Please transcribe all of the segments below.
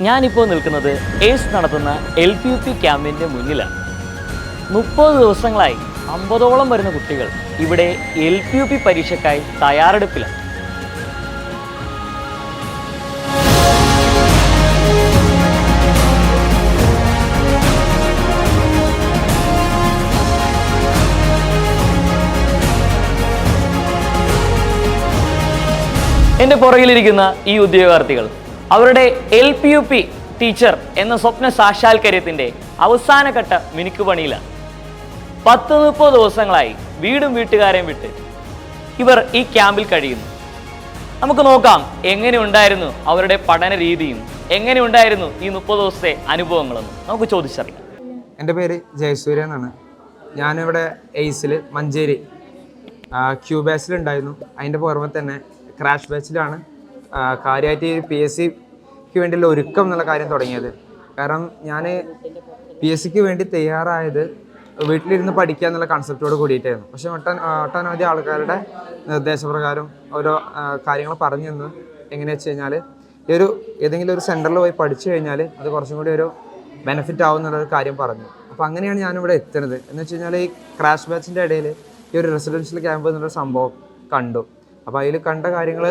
ഞാനിപ്പോൾ നിൽക്കുന്നത് എയ്സ് നടത്തുന്ന LPUP ക്യാമ്പിൻ്റെ മുന്നിലാണ്. 30 ദിവസങ്ങളായി 50ഓളം വരുന്ന കുട്ടികൾ ഇവിടെ LPUP പരീക്ഷയ്ക്കായി തയ്യാറെടുപ്പിലാണ്. എൻ്റെ പുറകിലിരിക്കുന്ന ഈ ഉദ്യോഗാർത്ഥികൾ അവരുടെ LPUP ടീച്ചർ എന്ന സ്വപ്ന സാക്ഷാത്കാര്യത്തിൻ്റെ അവസാനഘട്ട മിനുക്കുപണിയിലാണ്. 10-30 ദിവസങ്ങളായി വീടും വീട്ടുകാരെയും വിട്ട് ഇവർ ഈ ക്യാമ്പിൽ കഴിയുന്നു. നമുക്ക് നോക്കാം എങ്ങനെ ഉണ്ടായിരുന്നു അവരുടെ പഠന രീതിയും എങ്ങനെ ഉണ്ടായിരുന്നു ഈ 30 ദിവസത്തെ അനുഭവങ്ങളെന്ന് നമുക്ക് ചോദിച്ചറിയാം. എൻ്റെ പേര് ജയസൂര്യ എന്നാണ്. ഞാനിവിടെ എയ്സിൽ മഞ്ചേരി ക്യൂ ബാച്ചിലുണ്ടായിരുന്നു. അതിൻ്റെ പുറമെ തന്നെ ക്രാഷ് ബാച്ചിലാണ് കാര്യമായിട്ട് PSCക്ക് വേണ്ടിയുള്ള ഒരുക്കം എന്നുള്ള കാര്യം തുടങ്ങിയത്. കാരണം ഞാൻ PSCക്ക് വേണ്ടി തയ്യാറായത് വീട്ടിലിരുന്ന് പഠിക്കുക എന്നുള്ള കൺസെപ്റ്റോട് കൂടിയിട്ടായിരുന്നു. പക്ഷേ ഒട്ടനവധി ആൾക്കാരുടെ നിർദ്ദേശപ്രകാരം ഓരോ കാര്യങ്ങൾ പറഞ്ഞു തന്നു. എങ്ങനെയാ വെച്ച് കഴിഞ്ഞാൽ ഏതെങ്കിലും ഒരു സെൻറ്ററിൽ പോയി പഠിച്ചു കഴിഞ്ഞാൽ അത് കുറച്ചും കൂടി ഒരു ബെനിഫിറ്റ് ആവും എന്നുള്ളൊരു കാര്യം പറഞ്ഞു. അപ്പോൾ അങ്ങനെയാണ് ഞാനിവിടെ എത്തുന്നത്. എന്ന് വെച്ച് കഴിഞ്ഞാൽ ഈ ക്രാഷ് ബാച്ചിൻ്റെ ഇടയിൽ ഈ ഒരു റെസിഡൻഷ്യൽ ക്യാമ്പ് എന്നുള്ളൊരു സംഭവം കണ്ടു. അപ്പോൾ അതിൽ കണ്ട കാര്യങ്ങൾ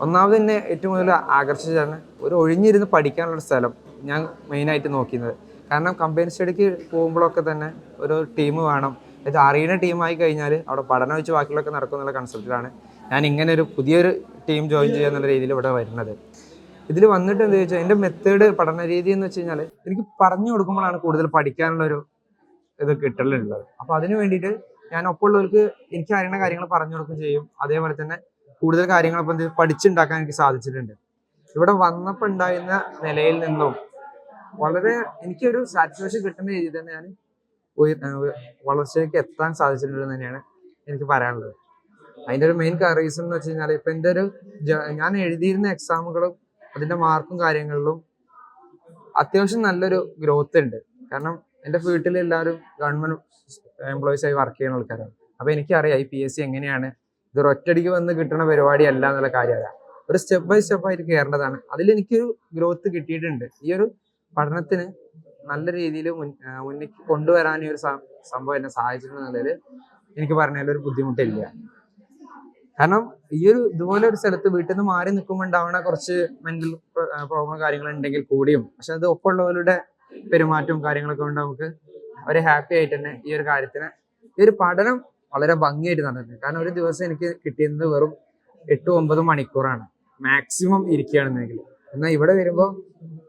ഒന്നാമത് തന്നെ ഏറ്റവും കൂടുതൽ ആകർഷിച്ചതാണ് ഒരു ഒഴിഞ്ഞിരുന്ന് പഠിക്കാനുള്ളൊരു സ്ഥലം ഞാൻ മെയിനായിട്ട് നോക്കുന്നത്. കാരണം കമ്പൈൻ സ്റ്റഡിക്ക് പോകുമ്പോഴൊക്കെ തന്നെ ഒരു ടീം വേണം. അത് അറിയുന്ന ടീമായി കഴിഞ്ഞാൽ അവിടെ പഠനം വെച്ച് ബാക്കിയുള്ളതൊക്കെ നടക്കും എന്നുള്ള കൺസെപ്റ്റിലാണ് ഞാൻ ഇങ്ങനെ ഒരു പുതിയൊരു ടീം ജോയിൻ ചെയ്യുക എന്നുള്ള രീതിയിൽ ഇവിടെ വരുന്നത്. ഇതിൽ വന്നിട്ട് എന്താ ചോദിച്ചാൽ എൻ്റെ മെത്തേഡ് പഠന രീതി എന്ന് വെച്ച് കഴിഞ്ഞാൽ എനിക്ക് പറഞ്ഞു കൊടുക്കുമ്പോഴാണ് കൂടുതൽ പഠിക്കാനുള്ളൊരു ഇത് കിട്ടലുള്ളത്. അപ്പോൾ അതിന് വേണ്ടിയിട്ട് ഞാൻ ഒപ്പമുള്ളവർക്ക് എനിക്ക് അറിയുന്ന കാര്യങ്ങൾ പറഞ്ഞു കൊടുക്കുകയും ചെയ്യും. അതേപോലെ തന്നെ കൂടുതൽ കാര്യങ്ങൾ ഇപ്പം പഠിച്ചുണ്ടാക്കാൻ എനിക്ക് സാധിച്ചിട്ടുണ്ട്. ഇവിടെ വന്നപ്പോൾ ഉണ്ടായിരുന്ന നിലയിൽ നിന്നും വളരെ എനിക്കൊരു സാറ്റിസ്ഫാക്ഷൻ കിട്ടുന്ന രീതിയിൽ തന്നെ ഞാൻ വളർച്ചയ്ക്ക് എത്താൻ സാധിച്ചിട്ടുണ്ടെന്ന് തന്നെയാണ് എനിക്ക് പറയാനുള്ളത്. അതിൻ്റെ ഒരു മെയിൻ റീസൺ എന്ന് വെച്ച് കഴിഞ്ഞാൽ ഇപ്പം എൻ്റെ ഞാൻ എഴുതിയിരുന്ന എക്സാമുകളും അതിൻ്റെ മാർക്കും കാര്യങ്ങളിലും അത്യാവശ്യം നല്ലൊരു ഗ്രോത്ത് ഉണ്ട്. കാരണം എൻ്റെ വീട്ടിൽ എല്ലാവരും ഗവൺമെൻറ് എംപ്ലോയീസായി വർക്ക് ചെയ്യുന്ന ആൾക്കാരാണ്. അപ്പോൾ എനിക്കറിയാം ഈ PSC എങ്ങനെയാണ്, ഇതൊരു ഒറ്റയടിക്ക് വന്ന് കിട്ടുന്ന പരിപാടിയല്ല എന്നുള്ള കാര്യമല്ല. ഒരു സ്റ്റെപ്പ് ബൈ സ്റ്റെപ്പ് ആയിട്ട് കയറേണ്ടതാണ്. അതിലെനിക്കൊരു ഗ്രോത്ത് കിട്ടിയിട്ടുണ്ട്. ഈ ഒരു പഠനത്തിന് നല്ല രീതിയിൽ മുന്നിലേക്ക് കൊണ്ടുവരാൻ ഈ ഒരു സംഭവം എന്നെ സഹായിച്ചിട്ടുണ്ടെന്നുള്ളതിൽ എനിക്ക് പറഞ്ഞാലൊരു ബുദ്ധിമുട്ടില്ല. കാരണം ഇതുപോലെ ഒരു സ്ഥലത്ത് വീട്ടിൽ നിന്ന് മാറി നിൽക്കുമ്പോൾ ഉണ്ടാവുന്ന കുറച്ച് മെന്റൽ പ്രോബ്ലം കാര്യങ്ങളുണ്ടെങ്കിൽ കൂടിയും പക്ഷെ അത് ഒപ്പമുള്ളവരുടെ പെരുമാറ്റവും കാര്യങ്ങളൊക്കെ കൊണ്ട് നമുക്ക് അവരെ ഹാപ്പി ആയിട്ട് തന്നെ ഈ ഒരു കാര്യത്തിന് ഈ ഒരു പഠനം വളരെ ഭംഗിയായിട്ട് നടന്നത്. കാരണം ഒരു ദിവസം എനിക്ക് കിട്ടിയത് വെറും 8-9 മണിക്കൂറാണ് മാക്സിമം ഇരിക്കുകയാണെന്നെങ്കിൽ. എന്നാൽ ഇവിടെ വരുമ്പോൾ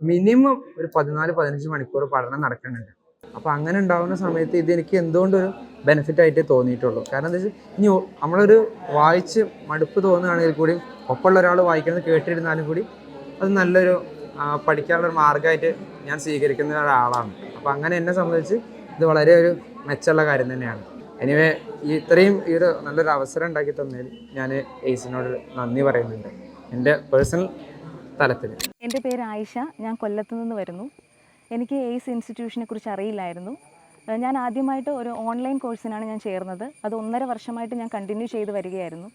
മിനിമം ഒരു 14-15 മണിക്കൂർ പഠനം നടക്കുന്നുണ്ട്. അപ്പോൾ അങ്ങനെ ഉണ്ടാകുന്ന സമയത്ത് ഇത് എനിക്ക് എന്തുകൊണ്ടൊരു ബെനിഫിറ്റ് ആയിട്ട് തോന്നിയിട്ടുള്ളൂ. കാരണം എന്താ വെച്ചാൽ ഇനി നമ്മളൊരു വായിച്ച് മടുപ്പ് തോന്നുകയാണെങ്കിൽ കൂടി ഒപ്പമുള്ള ഒരാൾ വായിക്കുന്നത് കേട്ടിരുന്നാലും കൂടി അത് നല്ലൊരു പഠിക്കാനുള്ളൊരു മാർഗമായിട്ട് ഞാൻ സ്വീകരിക്കുന്ന ഒരാളാണ്. അപ്പോൾ അങ്ങനെ എന്നെ സംബന്ധിച്ച് ഇത് വളരെ ഒരു മെച്ചമുള്ള കാര്യം തന്നെയാണ്. എനിവേ ഇത്രയും ഈ ഒരു നല്ലൊരു അവസരം ഉണ്ടാക്കി തന്നതിൽ ഞാൻ എയ്സിനോട് നന്ദി പറയുന്നുണ്ട് എൻ്റെ പേഴ്സണൽ തലത്തിൽ. എൻ്റെ പേര് ആയിഷ. ഞാൻ കൊല്ലത്തു നിന്ന് വരുന്നു. എനിക്ക് എയ്സ് ഇൻസ്റ്റിറ്റ്യൂഷനെ കുറിച്ച് അറിയില്ലായിരുന്നു. ഞാൻ ആദ്യമായിട്ട് ഒരു ഓൺലൈൻ കോഴ്സിനാണ് ഞാൻ ചേർന്നത്. അത് 1.5 വർഷമായിട്ട് ഞാൻ കണ്ടിന്യൂ ചെയ്ത് വരികയായിരുന്നു.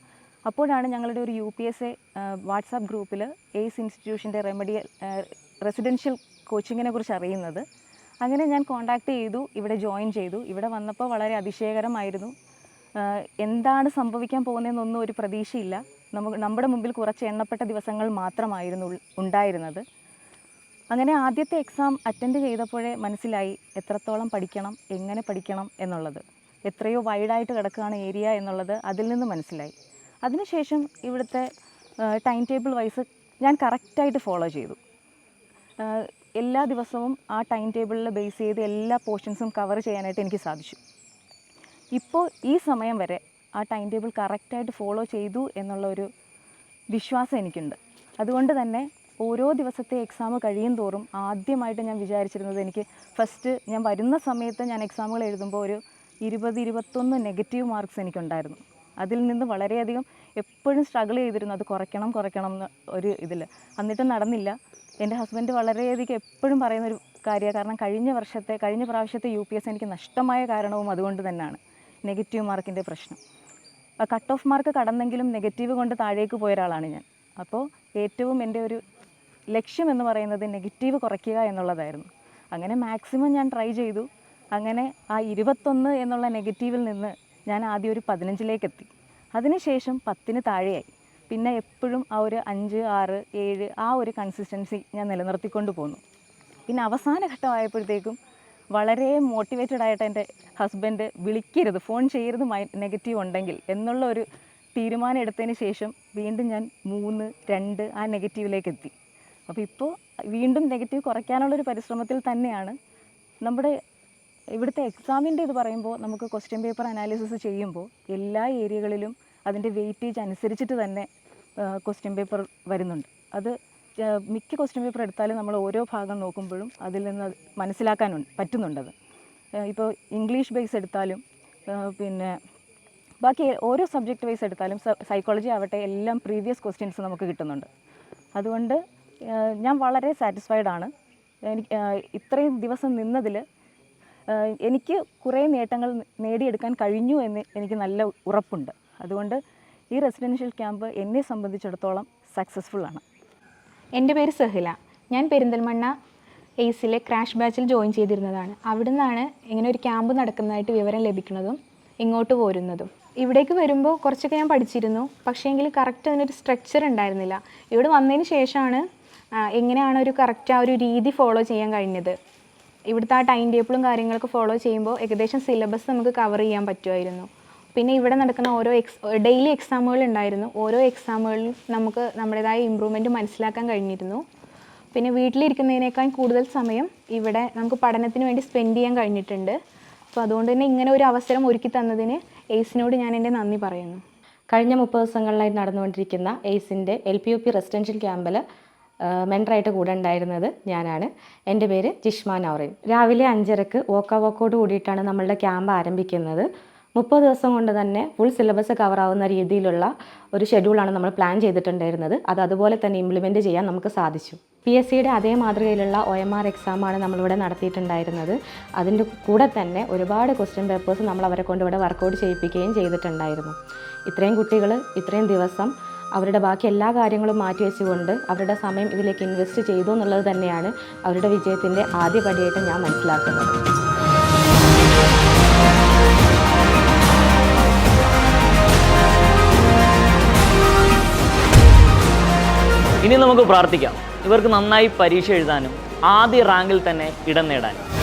അപ്പോഴാണ് ഞങ്ങളുടെ ഒരു UPSA വാട്സാപ്പ് ഗ്രൂപ്പിൽ എയ്സ് ഇൻസ്റ്റിറ്റ്യൂഷൻ്റെ റെസിഡൻഷ്യൽ കോച്ചിങ്ങിനെ കുറിച്ച് അറിയുന്നത്. അങ്ങനെ ഞാൻ കോൺടാക്റ്റ് ചെയ്തു, ഇവിടെ ജോയിൻ ചെയ്തു. ഇവിടെ വന്നപ്പോൾ വളരെ അതിശയകരമായിരുന്നു. എന്താണ് സംഭവിക്കാൻ പോകുന്നതെന്നൊന്നും ഒരു പ്രതീക്ഷയില്ല. നമ്മുടെ മുമ്പിൽ കുറച്ച് എണ്ണപ്പെട്ട ദിവസങ്ങൾ മാത്രമായിരുന്നു ഉണ്ടായിരുന്നത്. അങ്ങനെ ആദ്യത്തെ എക്സാം അറ്റൻഡ് ചെയ്തപ്പോഴേ മനസ്സിലായി എത്രത്തോളം പഠിക്കണം, എങ്ങനെ പഠിക്കണം എന്നുള്ളത്. എത്രയോ വൈഡായിട്ട് കിടക്കുകയാണ് ഏരിയ എന്നുള്ളത് അതിൽ നിന്ന് മനസ്സിലായി. അതിനുശേഷം ഇവിടുത്തെ ടൈം ടേബിൾ വൈസ് ഞാൻ കറക്റ്റായിട്ട് ഫോളോ ചെയ്തു. എല്ലാ ദിവസവും ആ ടൈം ടേബിളിൽ ബേസ് ചെയ്ത് എല്ലാ പോർഷൻസും കവർ ചെയ്യാനായിട്ട് എനിക്ക് സാധിച്ചു. ഇപ്പോൾ ഈ സമയം വരെ ആ ടൈം ടേബിൾ കറക്റ്റായിട്ട് ഫോളോ ചെയ്തു എന്നുള്ള ഒരു വിശ്വാസം എനിക്കുണ്ട്. അതുകൊണ്ട് തന്നെ ഓരോ ദിവസത്തെ എക്സാം കഴിയും തോറും ആദ്യമായിട്ട് ഞാൻ വിചാരിച്ചിരുന്നത് എനിക്ക് ഫസ്റ്റ് ഞാൻ വരുന്ന സമയത്ത് ഞാൻ എക്സാമുകൾ എഴുതുമ്പോൾ ഒരു 20-21 നെഗറ്റീവ് മാർക്സ് എനിക്കുണ്ടായിരുന്നു. അതിൽ നിന്ന് വളരെയധികം എപ്പോഴും സ്ട്രഗിൾ ചെയ്തിരുന്നു അത് കുറയ്ക്കണം എന്ന് ഒരു ഇതിൽ. എന്നിട്ടും നടന്നില്ല. എൻ്റെ ഹസ്ബൻഡ് വളരെയധികം എപ്പോഴും പറയുന്നൊരു കാര്യമാണ്. കാരണം കഴിഞ്ഞ പ്രാവശ്യത്തെ UPSC എനിക്ക് നഷ്ടമായ കാരണവും അതുകൊണ്ട് തന്നെയാണ് നെഗറ്റീവ് മാർക്കിൻ്റെ പ്രശ്നം. കട്ട് ഓഫ് മാർക്ക് കടന്നെങ്കിലും നെഗറ്റീവ് കൊണ്ട് താഴേക്ക് പോയ ഒരാളാണ് ഞാൻ. അപ്പോൾ ഏറ്റവും എൻ്റെ ഒരു ലക്ഷ്യം എന്ന് പറയുന്നത് നെഗറ്റീവ് കുറയ്ക്കുക എന്നുള്ളതായിരുന്നു. അങ്ങനെ മാക്സിമം ഞാൻ ട്രൈ ചെയ്തു. അങ്ങനെ ആ 21 എന്നുള്ള നെഗറ്റീവിൽ നിന്ന് ഞാൻ ആദ്യം ഒരു 15ലേക്ക് എത്തി. അതിനുശേഷം 10 താഴെയായി. പിന്നെ എപ്പോഴും ആ ഒരു 5, 6, 7 ആ ഒരു കൺസിസ്റ്റൻസി ഞാൻ നിലനിർത്തിക്കൊണ്ട് പോന്നു. പിന്നെ അവസാന ഘട്ടമായപ്പോഴത്തേക്കും വളരെ മോട്ടിവേറ്റഡ് ആയിട്ട് എൻ്റെ ഹസ്ബൻഡ് വിളിക്കരുത്, ഫോൺ ചെയ്യരുത് നെഗറ്റീവ് ഉണ്ടെങ്കിൽ എന്നുള്ള ഒരു തീരുമാനം എടുത്തതിന് ശേഷം വീണ്ടും ഞാൻ 3, 2 ആ നെഗറ്റീവിലേക്ക് എത്തി. അപ്പോൾ ഇപ്പോൾ വീണ്ടും നെഗറ്റീവ് കുറയ്ക്കാനുള്ളൊരു പരിശ്രമത്തിൽ തന്നെയാണ്. നമ്മുടെ ഇവിടുത്തെ എക്സാമിൻ്റെ ഇത് പറയുമ്പോൾ നമുക്ക് ക്വസ്റ്റ്യൻ പേപ്പർ അനാലിസിസ് ചെയ്യുമ്പോൾ എല്ലാ ഏരിയകളിലും അതിൻ്റെ വെയിറ്റേജ് അനുസരിച്ചിട്ട് തന്നെ ക്വസ്റ്റ്യൻ പേപ്പർ വരുന്നുണ്ട്. അത് മിക്ക ക്വസ്റ്റ്യൻ പേപ്പർ എടുത്താലും നമ്മൾ ഓരോ ഭാഗം നോക്കുമ്പോഴും അതിൽ നിന്ന് മനസ്സിലാക്കാൻ പറ്റുന്നുണ്ടത്. ഇപ്പോൾ ഇംഗ്ലീഷ് ബേസ് എടുത്താലും പിന്നെ ബാക്കി ഓരോ സബ്ജക്റ്റ് വൈസ് എടുത്താലും സൈക്കോളജി ആവട്ടെ എല്ലാം പ്രീവിയസ് ക്വസ്റ്റ്യൻസ് നമുക്ക് കിട്ടുന്നുണ്ട്. അതുകൊണ്ട് ഞാൻ വളരെ സാറ്റിസ്ഫൈഡ് ആണ്. എനിക്ക് ഇത്രയും ദിവസം നിന്നതിൽ എനിക്ക് കുറേ നേട്ടങ്ങൾ നേടിയെടുക്കാൻ കഴിഞ്ഞു എന്ന് എനിക്ക് നല്ല ഉറപ്പുണ്ട്. അതുകൊണ്ട് ഈ റെസിഡൻഷ്യൽ ക്യാമ്പ് എന്നെ സംബന്ധിച്ചിടത്തോളം സക്സസ്ഫുൾ ആണ്. എൻ്റെ പേര് സഹില. ഞാൻ പെരിന്തൽമണ്ണ എയ്സിലെ ക്രാഷ് ബാച്ചിൽ ജോയിൻ ചെയ്തിരുന്നതാണ്. അവിടെ നിന്നാണ് ഇങ്ങനെ ഒരു ക്യാമ്പ് നടക്കുന്നതായിട്ട് വിവരം ലഭിക്കുന്നതും ഇങ്ങോട്ട് പോരുന്നതും. ഇവിടേക്ക് വരുമ്പോൾ കുറച്ചൊക്കെ ഞാൻ പഠിച്ചിരുന്നു, പക്ഷേ എങ്കിൽ കറക്റ്റ് അതിനൊരു സ്ട്രക്ചർ ഉണ്ടായിരുന്നില്ല. ഇവിടെ വന്നതിന് ശേഷമാണ് എങ്ങനെയാണ് ഒരു കറക്റ്റ് ആ ഒരു രീതി ഫോളോ ചെയ്യാൻ കഴിഞ്ഞത്. ഇവിടുത്തെ ആ ടൈം ടേബിളും കാര്യങ്ങളൊക്കെ ഫോളോ ചെയ്യുമ്പോൾ ഏകദേശം സിലബസ് നമുക്ക് കവർ ചെയ്യാൻ പറ്റുമായിരുന്നു. പിന്നെ ഇവിടെ നടക്കുന്ന ഓരോ ഡെയിലി എക്സാമുകൾ ഉണ്ടായിരുന്നു. ഓരോ എക്സാമുകളിലും നമുക്ക് നമ്മുടേതായ ഇമ്പ്രൂവ്മെൻറ്റ് മനസ്സിലാക്കാൻ കഴിഞ്ഞിരുന്നു. പിന്നെ വീട്ടിലിരിക്കുന്നതിനേക്കാൾ കൂടുതൽ സമയം ഇവിടെ നമുക്ക് പഠനത്തിന് വേണ്ടി സ്പെൻഡ് ചെയ്യാൻ കഴിഞ്ഞിട്ടുണ്ട്. അപ്പോൾ അതുകൊണ്ട് തന്നെ ഇങ്ങനെ ഒരു അവസരം ഒരുക്കി തന്നതിന് എയ്സിനോട് ഞാൻ എൻ്റെ നന്ദി പറയുന്നു. കഴിഞ്ഞ 30 ദിവസങ്ങളിലായി നടന്നുകൊണ്ടിരിക്കുന്ന എയ്സിൻ്റെ LPUP റെസിഡൻഷ്യൽ ക്യാമ്പിൽ മെൻറ്ററായിട്ട് കൂടെ ഉണ്ടായിരുന്നത് ഞാനാണ്. എൻ്റെ പേര് ജിഷ്മ നൗറിൻ. രാവിലെ 5:30 വോക്കോട് കൂടിയിട്ടാണ് നമ്മളുടെ ക്യാമ്പ് ആരംഭിക്കുന്നത്. 30 ദിവസം കൊണ്ട് തന്നെ ഫുൾ സിലബസ് കവറാവുന്ന രീതിയിലുള്ള ഒരു ഷെഡ്യൂളാണ് നമ്മൾ പ്ലാൻ ചെയ്തിട്ടുണ്ടായിരുന്നത്. അത് അതുപോലെ തന്നെ ഇംപ്ലിമെൻറ്റ് ചെയ്യാൻ നമുക്ക് സാധിച്ചു. PSCയുടെ അതേ മാതൃകയിലുള്ള OMR എക്സാമാണ് നമ്മളിവിടെ നടത്തിയിട്ടുണ്ടായിരുന്നത്. അതിൻ്റെ കൂടെ തന്നെ ഒരുപാട് ക്വസ്റ്റ്യൻ പേപ്പേഴ്സ് നമ്മൾ അവരെ കൊണ്ട് ഇവിടെ വർക്കൗട്ട് ചെയ്യിപ്പിക്കുകയും ചെയ്തിട്ടുണ്ടായിരുന്നു. ഇത്രയും കുട്ടികൾ ഇത്രയും ദിവസം അവരുടെ ബാക്കി എല്ലാ കാര്യങ്ങളും മാറ്റിവെച്ചുകൊണ്ട് അവരുടെ സമയം ഇതിലേക്ക് ഇൻവെസ്റ്റ് ചെയ്തു എന്നുള്ളത് തന്നെയാണ് അവരുടെ വിജയത്തിൻ്റെ ആദ്യ പടിയായിട്ട് ഞാൻ മനസ്സിലാക്കുന്നത്. ഇനി നമുക്ക് പ്രാർത്ഥിക്കാം ഇവർക്ക് നന്നായി പരീക്ഷ എഴുതാനും ആദ്യ റാങ്കിൽ തന്നെ ഇടം നേടാനും.